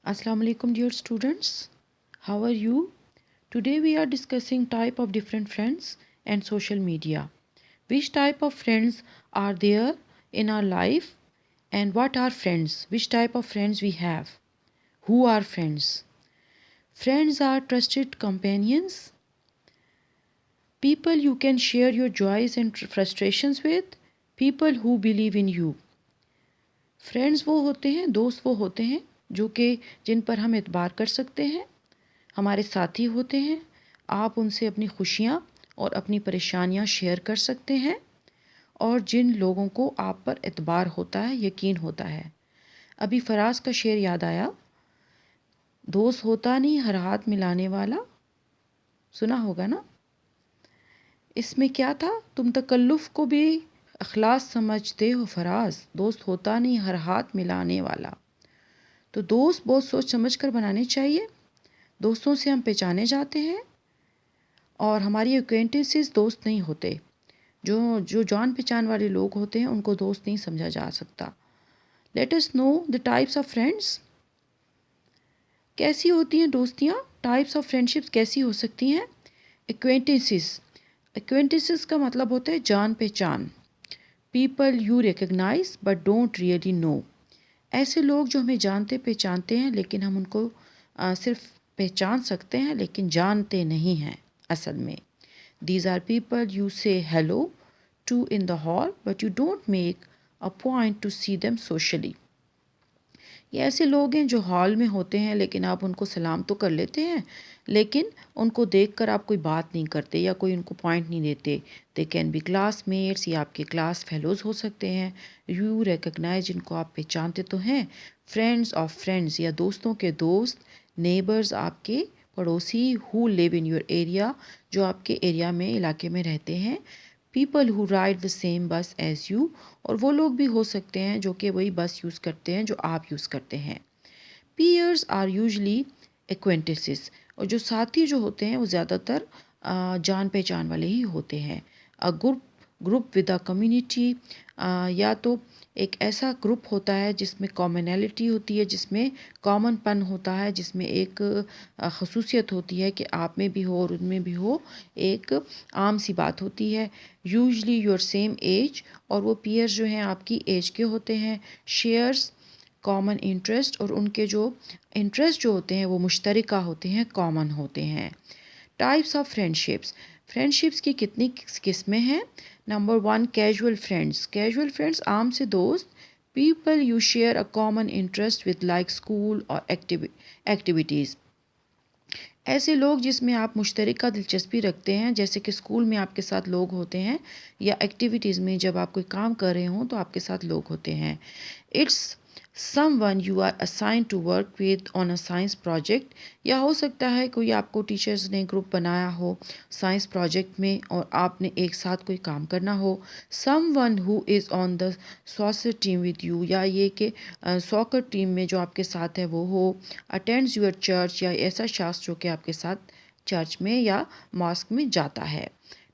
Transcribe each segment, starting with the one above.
Assalamu alaikum dear students. How are you? Today we are discussing type of different friends and social media. Which type of friends are there in our life and what are friends? Which type of friends we have? Who are friends? Friends are trusted companions, people you can share your joys and frustrations with, people who believe in you. Friends वो होते हैं, दोस्त वो होते हैं जो कि जिन पर हम एतबार कर सकते हैं, हमारे साथी होते हैं। आप उनसे अपनी खुशियाँ और अपनी परेशानियाँ शेयर कर सकते हैं और जिन लोगों को आप पर एतबार होता है, यकीन होता है। अभी फराज का शेर याद आया, दोस्त होता नहीं हर हाथ मिलाने वाला। सुना होगा ना। इसमें क्या था, तुम तकल्लुफ़ को भी अखलास समझते हो फराज, दोस्त होता नहीं हर हाथ मिलाने वाला। तो दोस्त बहुत सोच समझ कर बनाने चाहिए। दोस्तों से हम पहचाने जाते हैं और हमारी एक्वेंटेंसेस दोस्त नहीं होते। जो जो जान पहचान वाले लोग होते हैं उनको दोस्त नहीं समझा जा सकता। Let us know the types of friends. कैसी होती हैं दोस्तियाँ? टाइप्स ऑफ फ्रेंडशिप्स कैसी हो सकती हैं? एक्वेंटेंसेस। एक्वेंटेंसेस का मतलब होता है जान पहचान। People you recognise but don't really know. ऐसे लोग जो हमें जानते पहचानते हैं लेकिन हम उनको सिर्फ पहचान सकते हैं लेकिन जानते नहीं हैं असल में। These are people you say hello to in the hall but you don't make a point to see them socially. ये ऐसे लोग हैं जो हॉल में होते हैं लेकिन आप उनको सलाम तो कर लेते हैं लेकिन उनको देखकर आप कोई बात नहीं करते या कोई उनको पॉइंट नहीं देते। दे कैन बी क्लासमेट्स या आपके क्लास फेलोज़ हो सकते हैं। यू रिकग्नाइज, जिनको आप पहचानते तो हैं। फ्रेंड्स ऑफ फ्रेंड्स या दोस्तों के दोस्त। नेबर्स, आपके पड़ोसी। Who live in your area, जो आपके एरिया में इलाके में रहते हैं। People who ride the same बस एज़ यू, और वो लोग भी हो सकते हैं जो कि वही बस यूज़ करते हैं जो आप यूज़ करते हैं। पीयर्स आर यूजली एक्वेंटेंसेस, और जो साथी जो होते हैं वो ज़्यादातर जान पहचान वाले ही होते हैं। A group with a community, या तो एक ऐसा ग्रुप होता है जिसमें कॉमनैलिटी होती है, जिसमें कॉमनपन होता है, जिसमें एक खसूसियत होती है कि आप में भी हो और उनमें भी हो, एक आम सी बात होती है। यूजली योर सेम एज, और वो पीयर्स जो हैं आपकी एज के होते हैं। शेयर्स कॉमन इंटरेस्ट, और उनके जो इंटरेस्ट जो होते हैं वो मुश्तरका होते हैं, कॉमन होते हैं। Types of friendships. फ्रेंडशिप्स की कितनी किस्में हैं? Number 1, casual friends. Casual friends आम से दोस्त। People you share a common interest with, like school और एक्टिविटीज़। ऐसे लोग जिसमें आप मुश्तरका दिलचस्पी रखते हैं, जैसे कि स्कूल में आपके साथ लोग होते हैं या एक्टिविटीज़ में जब आप कोई काम कर रहे हों तो आपके साथ लोग होते हैं। It's someone you are assigned to work with on a science project, या हो सकता है कोई आपको टीचर्स ने ग्रुप बनाया हो साइंस प्रोजेक्ट में और आपने एक साथ कोई काम करना हो। someone who is on the soccer team with you, या ये कि सॉकर टीम में जो आपके साथ है वो हो। attends your church, या ऐसा शख्स जो कि आपके साथ चर्च में या मॉस्क में जाता है।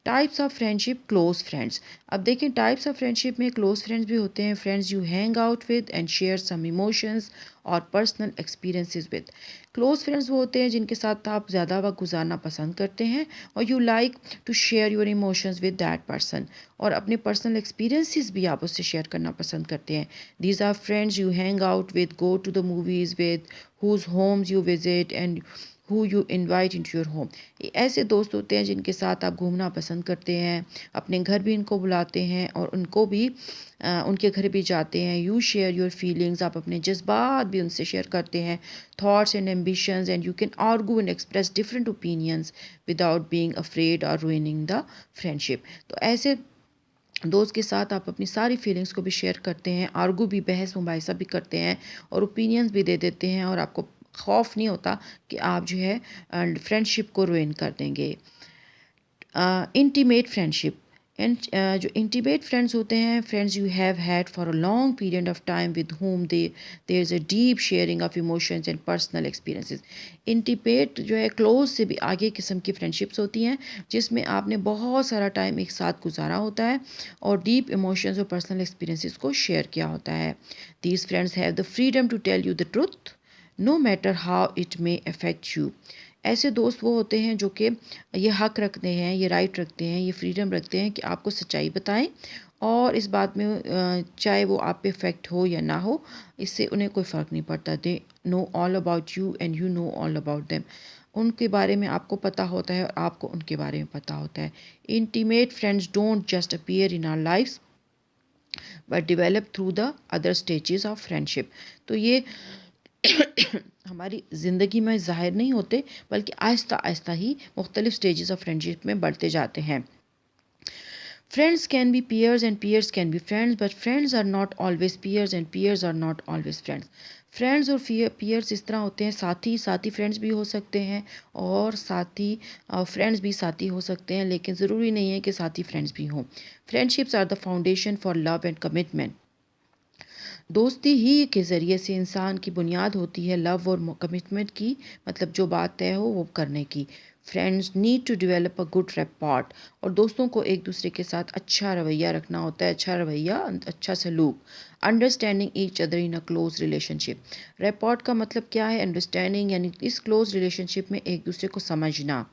Types of friendship. Close friends. अब देखें, टाइप्स ऑफ फ्रेंडशिप में क्लोज फ्रेंड्स भी होते हैं। Friends you hang out with and share some emotions और personal experiences with. Close friends वो होते हैं जिनके साथ आप ज़्यादा वक्त गुजारना पसंद करते हैं और you like to share your emotions with that person, और अपने पर्सनल एक्सपीरियंसेस भी आप उससे शेयर करना पसंद करते हैं। These are friends you hang out with, go to the movies with, whose homes you visit and who you invite into your home. ऐसे दोस्त होते हैं जिनके साथ आप घूमना पसंद करते हैं, अपने घर भी इनको बुलाते हैं और उनको भी उनके घर भी जाते हैं। यू शेयर योर फीलिंग्स, आप अपने जज्बात भी उनसे शेयर करते हैं। Thoughts and ambitions, and you can argue and express different opinions without being afraid और रुइनिंग द फ्रेंडशिप। तो ऐसे दोस्त के साथ आप अपनी सारी फीलिंग्स को भी शेयर करते हैं, आर्गू भी, बहस मुबाहिसा भी करते हैं और ओपिनियंस भी दे देते हैं, और आपको खौफ नहीं होता कि आप जो है फ्रेंडशिप को रुइन कर देंगे। Intimate friendship. एंड जो इंटीमेट फ्रेंड्स होते हैं, friends you have had for a long period of time with whom there is a deep sharing of emotions and personal experiences. Intimate जो है क्लोज से भी आगे किस्म की फ्रेंडशिप्स होती हैं जिसमें आपने बहुत सारा टाइम एक साथ गुजारा होता है और डीप इमोशंस और पर्सनल एक्सपीरियंसेस को शेयर किया होता है। These friends have the freedom to tell you the truth no matter how it may affect you. ऐसे दोस्त वो होते हैं जो कि ये हक रखते हैं, ये राइट रखते हैं, ये फ्रीडम रखते हैं कि आपको सच्चाई बताएं, और इस बात में चाहे वो आप पे इफेक्ट हो या ना हो, इससे उन्हें कोई फ़र्क नहीं पड़ता। They know all about you and you know all about them. उनके बारे में आपको पता होता है और आपको उनके बारे में पता होता है। Intimate friends don't just appear in our lifes but develop through the other stages of friendship. तो ये हमारी ज़िंदगी में ज़ाहिर नहीं होते, बल्कि आहिस्ता आहिस्ता ही मुख्तलिफ स्टेजेस ऑफ फ्रेंडशिप में बढ़ते जाते हैं। Friends can be peers and peers can be friends, but friends are not always peers and peers are not always friends. Friends और peers इस तरह होते हैं, साथी साथी फ्रेंड्स भी हो सकते हैं और साथी फ्रेंड्स भी साथी हो सकते हैं, लेकिन ज़रूरी नहीं है कि साथी फ्रेंड्स भी हों। Friendships are the foundation for love and commitment. दोस्ती ही के ज़रिए से इंसान की बुनियाद होती है लव और कमिटमेंट की, मतलब जो बात तय हो वो करने की। Friends need to develop a good rapport, और दोस्तों को एक दूसरे के साथ अच्छा रवैया रखना होता है, अच्छा रवैया, अच्छा सलूक। Understanding each other in a close relationship. Rapport का मतलब क्या है? अंडरस्टैंडिंग, यानी इस क्लोज रिलेशनशिप में एक दूसरे को समझना।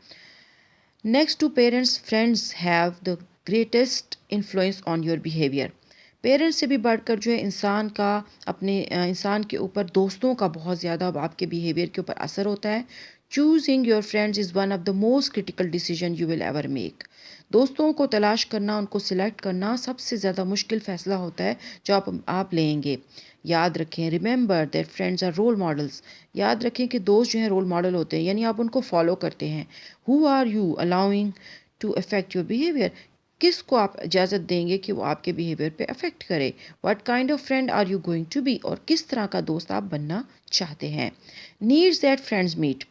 Next to parents, friends have the greatest influence on your behaviour. Parents से भी बढ़कर जो है इंसान के ऊपर दोस्तों का बहुत ज़्यादा आपके बिहेवियर के ऊपर असर होता है। Choosing your friends is one of the most critical decision you will ever make. दोस्तों को तलाश करना, उनको सिलेक्ट करना सबसे ज़्यादा मुश्किल फ़ैसला होता है जो आप लेंगे। याद रखें, remember that friends are role models. याद रखें कि दोस्त जो हैं रोल मॉडल होते हैं, यानी आप उनको फॉलो करते हैं। Who are you allowing to affect your behaviour. किसको आप इजाज़त देंगे कि वो आपके बिहेवियर पे अफेक्ट करे। What kind of friend are you going to be, और किस तरह का दोस्त आप बनना चाहते हैं। Needs that friends meet.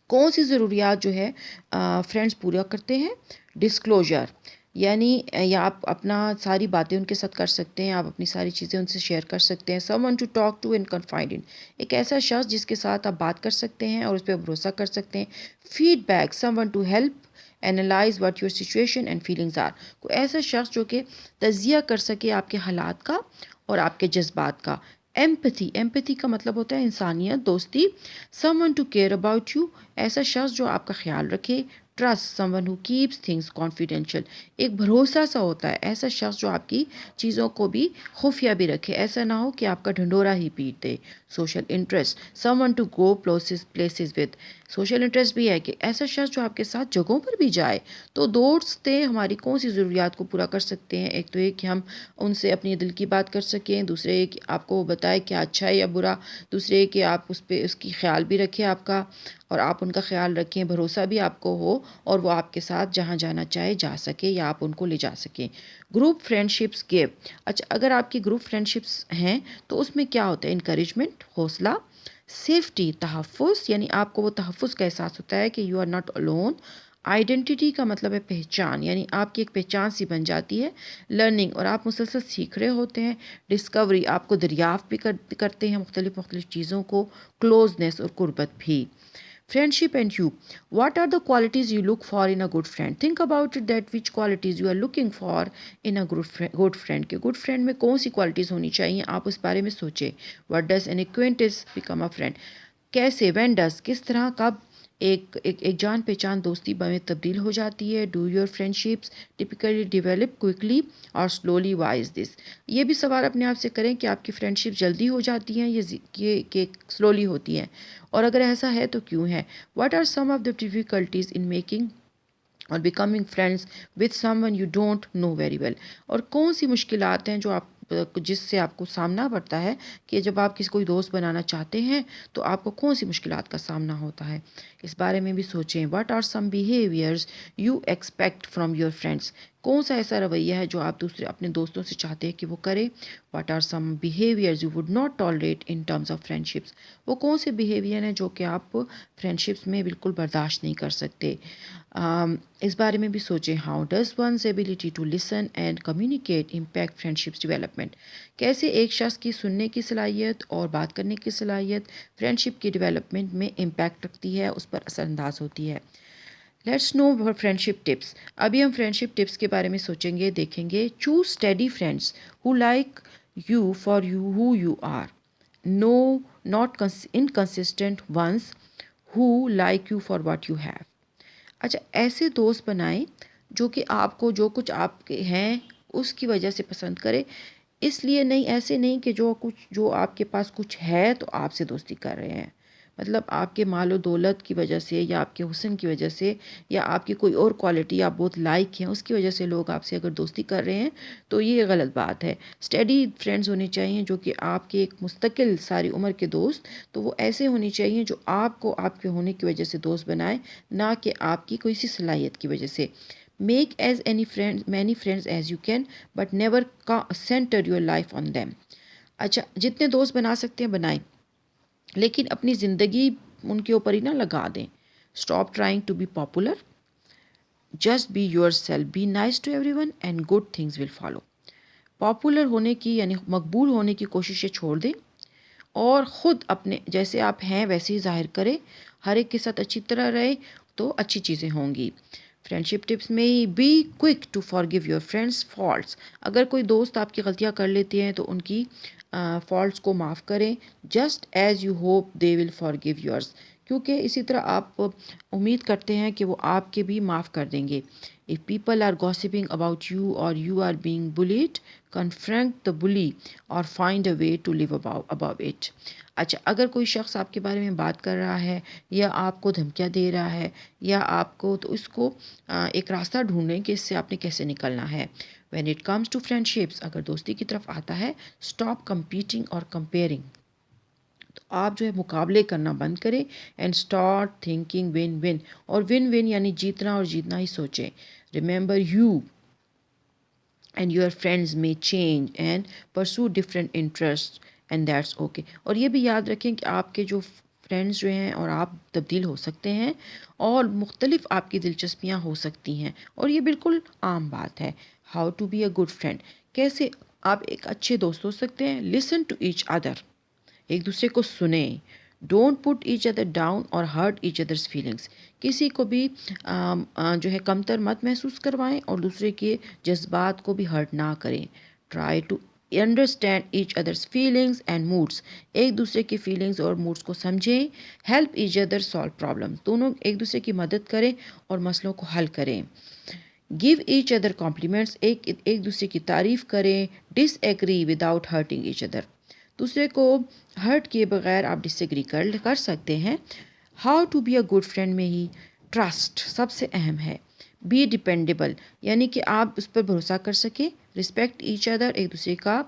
कौन सी ज़रूरियात जो है फ्रेंड्स पूरा करते हैं। डिस्क्लोजर, यानी या आप अपना सारी बातें उनके साथ कर सकते हैं, आप अपनी सारी चीज़ें उनसे शेयर कर सकते हैं। Someone to talk to and confide in. एक ऐसा शख्स जिसके साथ आप बात कर सकते हैं और उस पर भरोसा कर सकते हैं। Feedback, someone to help analyse what your situation and feelings are. कोई ऐसा शख्स जो कि तजिया कर सके आपके हालात का और आपके जज्बात का। एम्पथी, एम्पथी का मतलब होता है इंसानियत, दोस्ती। Someone to care about you, ऐसा शख्स जो आपका ख्याल रखे। Trust, someone who keeps things confidential, एक भरोसा सा होता है, ऐसा शख्स जो आपकी चीज़ों को भी खुफिया भी रखे, ऐसा ना हो कि आपका ढंडोरा ही पीट दे। Social interest, someone to go places with. Social interest भी है कि ऐसा शख्स जो आपके साथ जगहों पर भी जाए। तो दोस्त हमारी कौन सी ज़रूरियात को पूरा कर सकते हैं? एक तो ये कि हम उनसे अपनी दिल की बात कर सकें, दूसरे कि आपको वो बताए क्या अच्छा है या बुरा, दूसरे कि आप उस पर उसकी ख्याल भी रखें आपका, और आप उनका ख्याल रखें, भरोसा भी आपको हो, और वो आपके साथ जहाँ जाना चाहे जा सके या आप उनको ले जा सकें। Group friendships give. अच्छा, अगर आपकी ग्रुप फ्रेंडशिप्स हैं तो उसमें क्या होता है? इंकरेजमेंट, हौसला। सेफ्टी, तहफ़्फ़ुज़, यानी आपको वो तहफ़्फ़ुज़ का एहसास होता है कि you are not alone. Identity का मतलब है पहचान, यानी आपकी एक पहचान सी बन जाती है। लर्निंग, और आप मुसलसल सीख रहे होते हैं। डिस्कवरी, आपको दरियाफ्त भी करते हैं मुख्तलिफ़ चीज़ों को। क्लोजनेस और कुर्बत भी। Friendship and you. What are the qualities you look for in a good friend? Think about it, that which qualities you are looking for in a good friend. कि good friend में कौन सी qualities होनी चाहिए, आप उस बारे में सोचें। What does an acquaintance become a friend? कैसे, when does, किस तरह, कब एक जान पहचान दोस्ती में तब्दील हो जाती है। Do your friendships typically develop quickly और स्लोली, वाइज दिस। ये भी सवाल अपने आप से करें कि आपकी फ्रेंडशिप जल्दी हो जाती हैं ये स्लोली होती हैं, और अगर ऐसा है तो क्यों है। What are some of the difficulties in making और becoming friends with someone you don't know very well. और कौन सी मुश्किलात हैं जो आप जिससे आपको सामना पड़ता है कि जब आप किसी कोई दोस्त बनाना चाहते हैं तो आपको कौन सी मुश्किलात का सामना होता है, इस बारे में भी सोचें। What are some behaviours you expect from your friends. कौन सा ऐसा रवैया है जो आप अपने दोस्तों से चाहते हैं कि वो करें। What are some behaviours you would not tolerate in terms of friendships. वो कौन से बिहेवियर हैं जो कि आप फ्रेंडशिप्स में बिल्कुल बर्दाश्त नहीं कर सकते। इस बारे में भी सोचें। How does one's ability to listen and communicate impact friendships development. कैसे एक शख्स की सुनने की सलाहियत और बात करने की सलाहियत फ्रेंडशिप की डेवलपमेंट में इम्पैक्ट रखती है, उस पर असरअंदाज होती है। Let's know friendship tips. अभी हम फ्रेंडशिप टिप्स के बारे में सोचेंगे, देखेंगे। Choose study friends who like you for you who you are. No, not inconsistent ones who like you for what you have. अच्छा, ऐसे दोस्त बनाएं जो कि आपको जो कुछ आपके हैं उसकी वजह से पसंद करे, इसलिए नहीं, ऐसे नहीं कि जो आपके पास कुछ है तो आपसे दोस्ती कर रहे हैं। मतलब आपके मालो दौलत की वजह से या आपके हुस्न की वजह से या आपकी कोई और क्वालिटी आप बहुत लाइक हैं उसकी वजह से लोग आपसे अगर दोस्ती कर रहे हैं तो ये गलत बात है। स्टडी फ्रेंड्स होने चाहिए जो कि आपके एक मुस्तकिल सारी उम्र के दोस्त, तो वो ऐसे होने चाहिए जो आपको आपके होने की वजह से दोस्त बनाए, ना कि आपकी कोई सी सलाहियत की वजह से। Make as any friends many friends as you can but never centre your life on them. अच्छा, जितने दोस्त बना सकते हैं बनाएं, लेकिन अपनी ज़िंदगी उनके ऊपर ही ना लगा दें। Stop trying to be popular, just be yourself, be nice to everyone and good things will follow. Popular होने की यानी मकबूल होने की कोशिशें छोड़ दें और ख़ुद अपने जैसे आप हैं वैसे ही ज़ाहिर करें। हर एक के साथ अच्छी तरह रहे तो अच्छी चीज़ें होंगी। फ्रेंडशिप टिप्स में ही be quick to forgive your friends faults. अगर कोई दोस्त आपकी गलतियां कर लेते हैं तो उनकी फॉल्ट्स को माफ़ करें, just as you hope they will forgive yours, क्योंकि इसी तरह आप उम्मीद करते हैं कि वो आपके भी माफ़ कर देंगे। If people are gossiping about you और you are being bullied, confront the bully और find a way to live about it. अच्छा, अगर कोई शख्स आपके बारे में बात कर रहा है या आपको धमकियाँ दे रहा है या आपको, तो इसको एक रास्ता ढूंढें कि इससे आपने कैसे निकलना है। When it comes to friendships, अगर दोस्ती की तरफ आता है, स्टॉप कंपीटिंग और कंपेयरिंग। तो आप जो है मुकाबले करना बंद करें and start thinking win win. और विन विन यानी जीतना और जीतना ही सोचें। Remember you and your friends may change and pursue different interests and that's okay। और ये भी याद रखें कि आपके जो फ्रेंड्स जो हैं और आप तब्दील हो सकते हैं और मुख्तलिफ आपकी दिलचस्पियाँ हो सकती हैं और ये बिल्कुल आम बात है। How to be a good friend, कैसे आप एक अच्छे दोस्त हो सकते हैं। लिसन टू ईच अदर, एक दूसरे को सुने। Don't put each other down और हर्ट ईच अदर्स फीलिंग्स, किसी को भी जो है कमतर मत महसूस करवाएं और दूसरे के जज्बात को भी हर्ट ना करें। Try to understand each others feelings and moods, एक दूसरे की फीलिंग्स और मूड्स को समझें। Help each other solve problems, दोनों एक दूसरे की मदद करें और मसलों को हल करें। गिव ईच अदर कॉम्प्लीमेंट्स, एक दूसरे की तारीफ़ करें। Disagree without hurting each other, दूसरे को हर्ट किए बगैर आप डिसएग्री कर सकते हैं। How to be a good friend में ही ट्रस्ट सबसे अहम है। बी डिपेंडेबल, यानी कि आप उस पर भरोसा कर सकें। रिस्पेक्ट ईच अदर, एक दूसरे का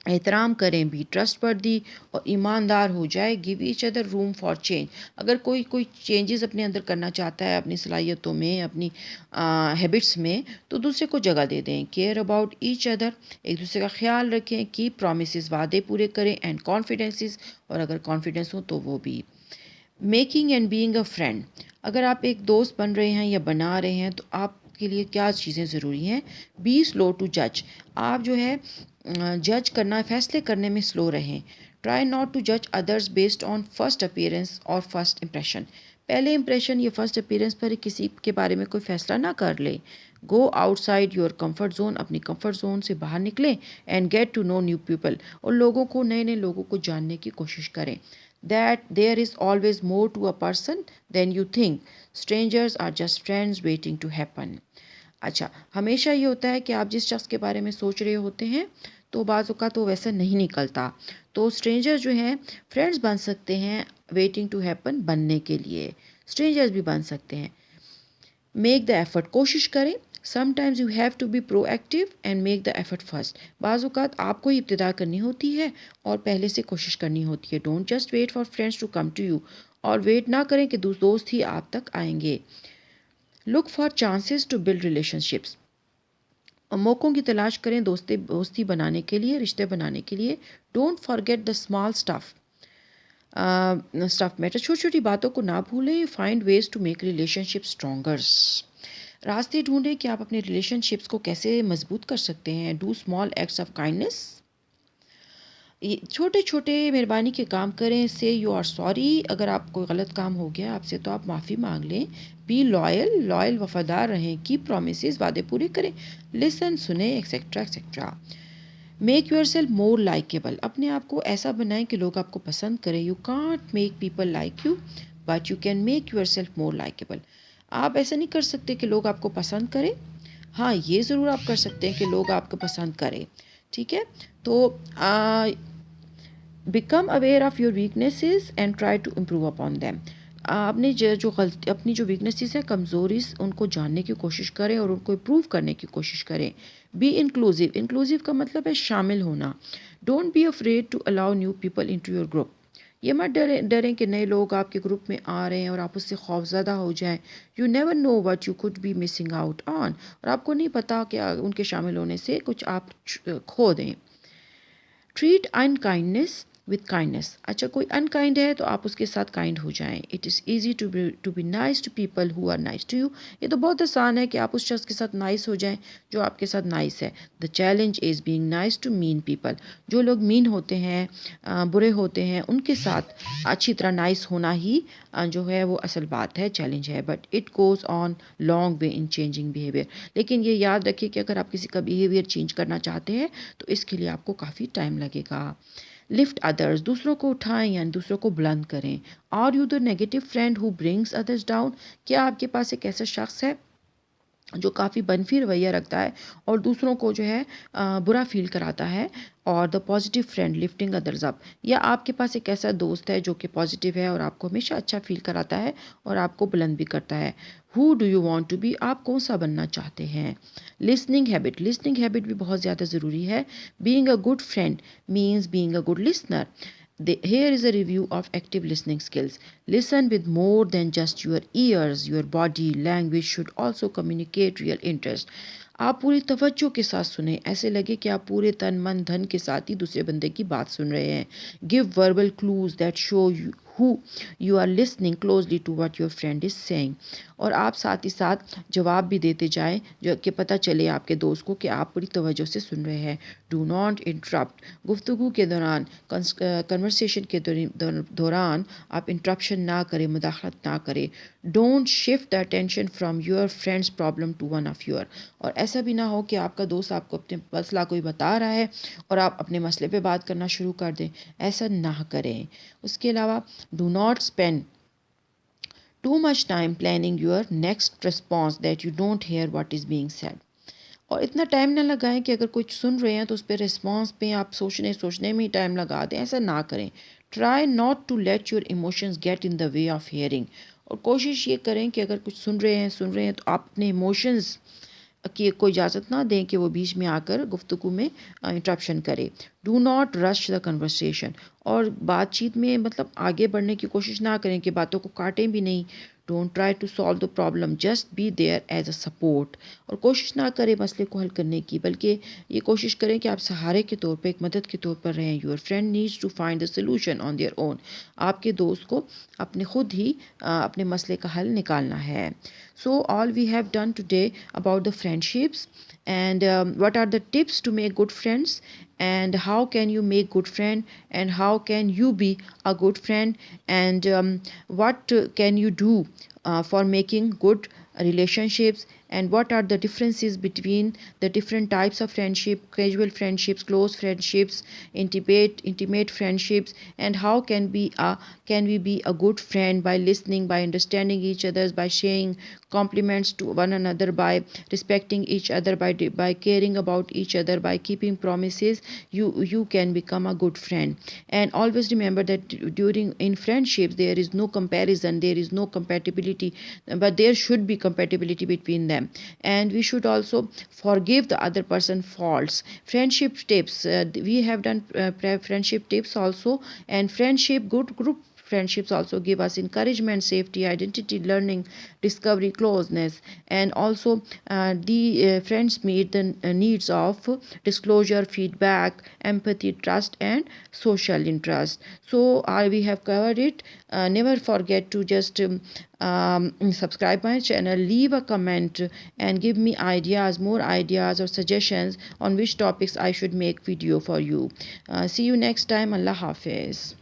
एहतराम करें। भी ट्रस्टवर्दी और ईमानदार हो जाए। Give each other room for change, अगर कोई चेंजेस अपने अंदर करना चाहता है अपनी सलाहियतों में, अपनी हैबिट्स में, तो दूसरे को जगह दे दें। केयर अबाउट ईच अदर, एक दूसरे का ख्याल रखें। की प्रोमिस, वादे पूरे करें। एंड कॉन्फिडेंसेस, और अगर कॉन्फिडेंस हो तो वो भी। Making and being a friend, अगर आप एक दोस्त बन रहे हैं या बना रहे हैं तो आपके लिए क्या चीज़ें ज़रूरी हैं। बी स्लो टू जज, आप जो है जज करना, फैसले करने में स्लो रहें। ट्राई नॉट टू जज others based on first appearance और फर्स्ट इम्प्रेशन, पहले इम्प्रेशन या फर्स्ट अपीयरेंस पर किसी के बारे में कोई फैसला ना कर ले। Go outside your comfort zone, अपनी कंफर्ट जोन से बाहर निकलें। And get to know new people, और लोगों को, नए नए लोगों को जानने की कोशिश करें। That there is always more to a person than you think. Strangers are just friends waiting to happen. अच्छा, हमेशा ये होता है कि आप जिस शख्स के बारे में सोच रहे होते हैं तो बाज़ औक़ात तो वैसा नहीं निकलता। तो स्ट्रेंजर जो हैं फ्रेंड्स बन सकते हैं वेटिंग टू हैपन बनने के लिए, स्ट्रेंजर्स भी बन सकते हैं। मेक द एफर्ट, कोशिश करें। Sometimes you have to be proactive and make the effort first, बाज़ औक़ात आपको ही इब्तिदा करनी होती है और पहले से कोशिश करनी होती है। Don't just wait for friends to come to you, और वेट ना करें कि दोस्त ही आप तक आएंगे। Look for chances to build relationships, मौक़ों की तलाश करें दोस्ती बनाने के लिए, रिश्ते बनाने के लिए। Don't forget the small stuff matter, छोटी छोटी बातों को ना भूलें। Find ways to make relationship strongers, रास्ते ढूंढें कि आप अपने रिलेशनशिप्स को कैसे मजबूत कर सकते हैं। Do small acts of kindness, ये छोटे छोटे मेहरबानी के काम करें। से यू आर सॉरी, अगर आप कोई गलत काम हो गया आपसे तो आप माफ़ी मांग लें। बी लॉयल वफादार रहें। की प्रोमिस, वादे पूरे करें। लिसन, सुने, etcetera etcetera. Make yourself more likeable, अपने आप को ऐसा बनाएं कि लोग आपको पसंद करें। You can't make people like you but you can make yourself more likeable. आप ऐसा नहीं कर सकते कि लोग आपको पसंद करें, हाँ ये ज़रूर आप कर सकते हैं कि लोग आपको पसंद करें। ठीक है, तो become aware of your weaknesses and try to improve upon them. आपने जो गलती अपनी जो वीकनेसेस हैं, कमज़ोरीज, उनको जानने की कोशिश करें और उनको इम्प्रूव करने की कोशिश करें। बी इंक्लूसिव, इंक्लूसिव का मतलब है शामिल होना। Don't be afraid to allow new people into your group, ये मत डरें कि नए लोग आपके ग्रुप में आ रहे हैं और आप उससे खौफज़दा हो जाएं। You never know what you could be missing out on, और आपको नहीं पता कि उनके शामिल होने से कुछ आप खो दें। ट्रीट अनकाइंडनेस विद काइंडनेस, अच्छा कोई अनकाइंड है तो आप उसके साथ काइंड हो जाएं। It is easy to be nice to people who are nice to you, ये तो बहुत आसान है कि आप उस शख्स के साथ नाइस हो जाएं जो आपके साथ नाइस है। The challenge is being nice to mean people, जो लोग मीन होते हैं, बुरे होते हैं, उनके साथ अच्छी तरह नाइस होना ही जो है वो असल बात है, चैलेंज है। But it goes on long way in changing behaviour, लेकिन ये याद रखिए कि अगर आप किसी का बिहेवियर चेंज करना चाहते हैं तो इसके लिए आपको काफ़ी टाइम लगेगा। लिफ्ट अदर्स, दूसरों को उठाएं यानी दूसरों को बुलंद करें। Are you the negative friend who brings others down, क्या आपके पास एक ऐसा शख्स है जो काफ़ी बनफी रवैया रखता है और दूसरों को जो है बुरा फील कराता है। और the positive friend lifting others up, या आपके पास एक ऐसा दोस्त है जो कि पॉजिटिव है और आपको हमेशा अच्छा फील कराता है और आपको बुलंद भी करता है। Who do you want to be, आप कौन सा बनना चाहते हैं। लिसनिंग हैबिट, लिसनिंग हैबिट भी बहुत ज़्यादा ज़रूरी है। Being a good friend means being a good listener. Here is a review of active listening skills. Listen with more than just your ears. Your body language should also communicate real interest. आप पूरी तवज्जो के साथ सुने, ऐसे लगे कि आप पूरे तन मन धन के साथ ही दूसरे बंदे की बात सुन रहे हैं। Give verbal clues that show you who you are listening closely to what your friend is saying, और आप साथ ही साथ जवाब भी देते जाएं जो कि पता चले आपके दोस्त को कि आप पूरी तवज्जो से सुन रहे हैं। डू नॉट इंटरप्ट, गुफ्तगू के दौरान, कन्वर्सेशन के दौरान आप इंटरप्शन ना करें, मुदाखलत ना करें। Don't shift the attention from your friends problem to one of your, और ऐसा भी ना हो कि आपका दोस्त आपको अपने मसला कोई बता रहा है और आप अपने मसले पे बात करना शुरू कर दें, ऐसा ना करें। उसके अलावा do not spend too much time planning your next response that you don't hair what is being said, और इतना टाइम ना लगाएं कि अगर कुछ सुन रहे हैं तो उस पर रिस्पॉन्स पे आप सोचने में ही टाइम लगा दें, ऐसा ना करें। Try not to let your emotions get in the way of hearing, और कोशिश ये करें कि अगर कुछ सुन रहे हैं तो आप अपने इमोशंस की कोई इजाज़त ना दें कि वो बीच में आकर गुफ्तगू में इंटरप्शन करे। Do not rush the conversation, और बातचीत में मतलब आगे बढ़ने की कोशिश ना करें कि बातों को काटें भी नहीं। Don't try to solve the problem, just be there as a support, और कोशिश ना करें मसले को हल करने की, बल्कि ये कोशिश करें कि आप सहारे के तौर पर, एक मदद के तौर पर रहें। Your friend needs to find the solution on their own, आपके दोस्त को अपने खुद ही अपने मसले का हल निकालना है। So all we have done today about the friendships, and what are the tips to make good friends, and how can you make good friend, and how can you be a good friend, and what can you do for making good relationships, and what are the differences between the different types of friendship, casual friendships, close friendships, intimate friendships, and how can we be a good friend by listening, by understanding each others, by sharing compliments to one another, by respecting each other, by caring about each other, by keeping promises. You can become a good friend. And always remember that during in friendships there is no comparison, there is no compatibility, but there should be compatibility between them, and we should also forgive the other person faults. Friendship tips, we have done friendship tips also, and friendship good group friendships also give us encouragement, safety, identity, learning, discovery, closeness, and also the friends meet the needs of disclosure, feedback, empathy, trust, and social interest. So we have covered it. Never forget to just subscribe my channel, leave a comment, and give me ideas, more ideas or suggestions on which topics I should make video for you. See you next time. Allah Hafiz.